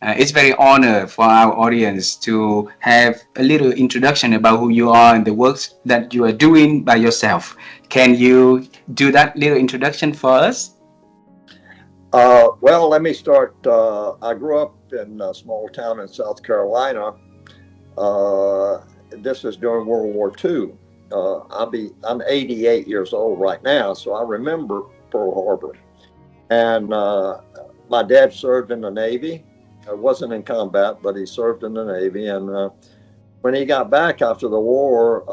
It's very honor for our audience to have a little introduction about who you are and the works that you are doing by yourself. Can you do that little introduction for us? Well, let me start. I grew up in a small town in South Carolina. This is during World War II. I'm 88 years old right now, so I remember Pearl Harbor. And my dad served in the Navy. I wasn't in combat, but he served in the Navy. And when he got back after the war,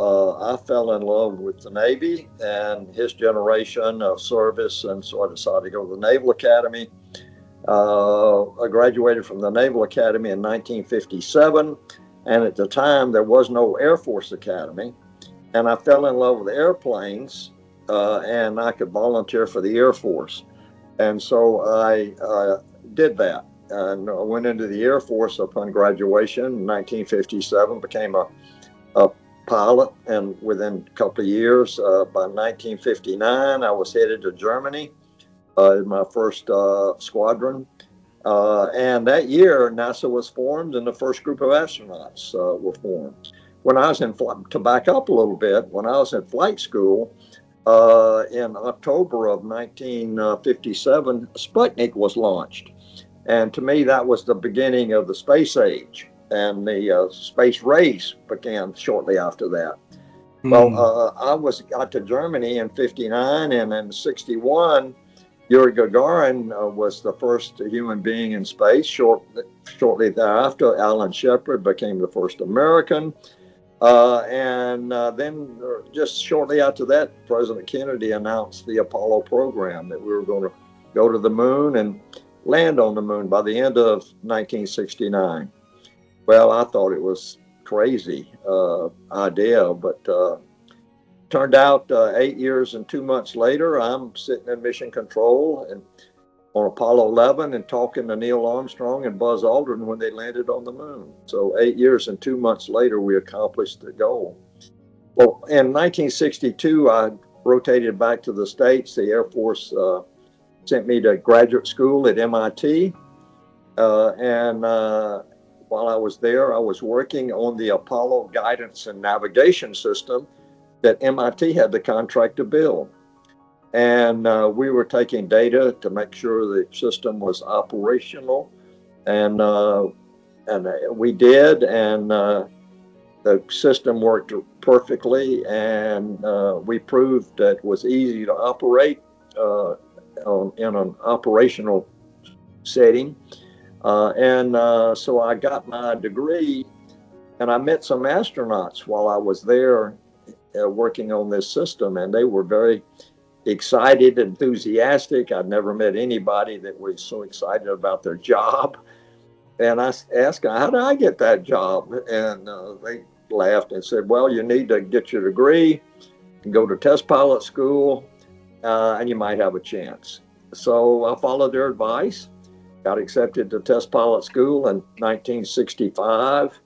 I fell in love with the Navy and his generation of service. And so I decided to go to the Naval Academy. I graduated from the Naval Academy in 1957. And at the time, there was no Air Force Academy. And I fell in love with airplanes, and I could volunteer for the Air Force. And so I did that and went into the Air Force upon graduation in 1957, became a pilot. And within a couple of years, by 1959, I was headed to Germany in my first squadron. And that year, NASA was formed and the first group of astronauts were formed. When I was to back up a little bit, when I was in flight school, in October of 1957, Sputnik was launched. And to me, that was the beginning of the space age. And the space race began shortly after that. Well, Hmm. got to Germany in 59, and in 61, Yuri Gagarin was the first human being in space. Shortly thereafter, Alan Shepard became the first American. And then just shortly after that, President Kennedy announced the Apollo program that we were going to go to the moon and land on the moon by the end of 1969. Well, I thought it was crazy idea, but turned out 8 years and 2 months later, I'm sitting in mission control and on Apollo 11 and talking to Neil Armstrong and Buzz Aldrin when they landed on the moon. So 8 years and 2 months later, we accomplished the goal. Well, in 1962, I rotated back to the States. The Air Force sent me to graduate school at MIT. And while I was there, I was working on the Apollo guidance and navigation system that MIT had the contract to build. And we were taking data to make sure the system was operational, and we did, and the system worked perfectly, and we proved that it was easy to operate in an operational setting. And so I got my degree, and I met some astronauts while I was there working on this system, and they were very excited, enthusiastic. I'd never met anybody that was so excited about their job. And I asked, how did I get that job? And they laughed and said, well, you need to get your degree and go to test pilot school, and you might have a chance. So I followed their advice, got accepted to test pilot school in 1965.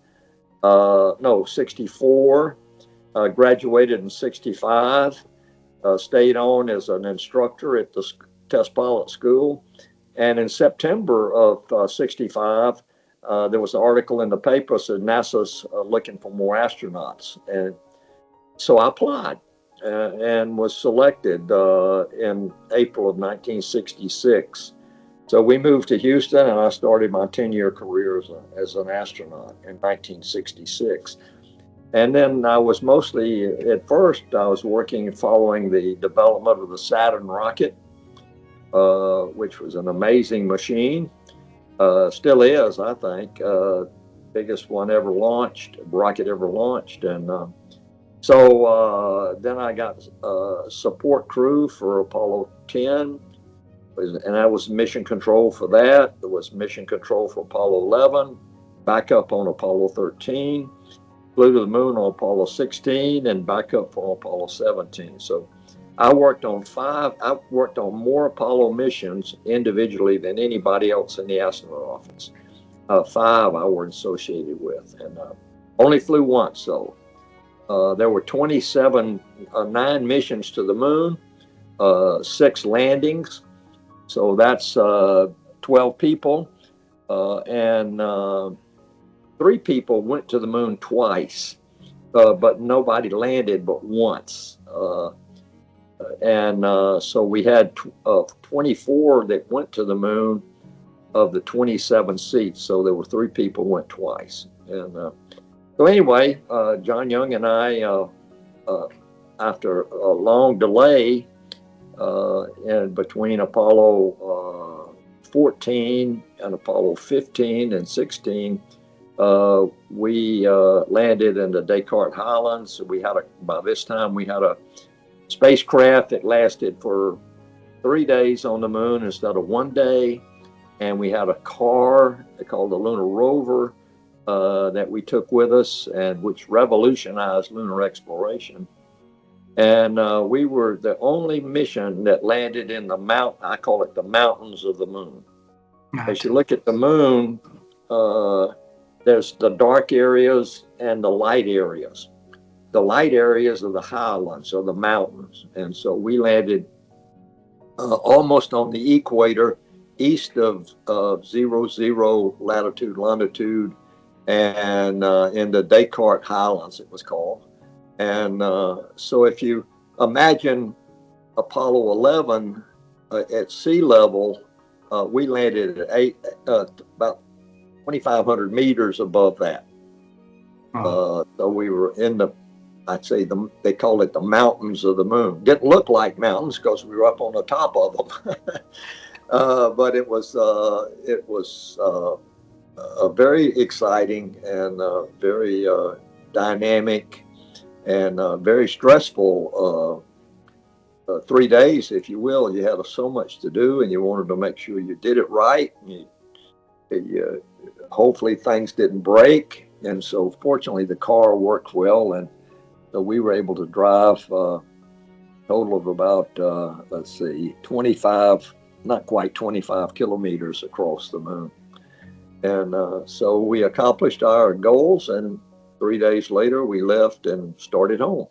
No, 64. Graduated in 65. Stayed on as an instructor at the test pilot school. And in September of 65, there was an article in the paper that said NASA's looking for more astronauts. And so I applied and was selected in April of 1966. So we moved to Houston, and I started my 10-year career as an astronaut in 1966. And then I was mostly, at first, I was working following the development of the Saturn rocket, which was an amazing machine. Still is, I think, biggest one ever launched, rocket ever launched. And so then I got support crew for Apollo 10, and I was mission control for that. There was mission control for Apollo 11, backup on Apollo 13. Flew to the moon on Apollo 16 and back up for Apollo 17. So I worked on more Apollo missions individually than anybody else in the astronaut office. Five I were associated with, and only flew once. So there were 9 missions to the moon, 6 landings. So that's 12 people. and three people went to the moon twice, but nobody landed but once. And so we had 24 that went to the moon of the 27 seats. So there were three people went twice. And so anyway, John Young and I, after a long delay in between Apollo 14 and Apollo 15 and 16, we landed in the Descartes Highlands. By this time we had a spacecraft that lasted for 3 days on the moon instead of 1 day, and we had a car called the lunar rover that we took with us, and which revolutionized lunar exploration. And we were the only mission that landed in I call it the mountains of the moon. As you look at the moon, there's the dark areas and the light areas. The light areas are the highlands, or the mountains. And so we landed almost on the equator, east of 00 latitude, longitude, and in the Descartes Highlands, it was called. And so if you imagine Apollo 11 at sea level, we landed at about 2,500 meters above that. So we were in I'd say they call it the mountains of the moon. Didn't look like mountains because we were up on the top of them, but it was very exciting and very dynamic and very stressful 3 days, if you will. You had so much to do, and you wanted to make sure you did it right. Hopefully things didn't break, and so fortunately the car worked well, and so we were able to drive a total of about 25, not quite 25 kilometers across the moon. And so we accomplished our goals, and 3 days later we left and started home.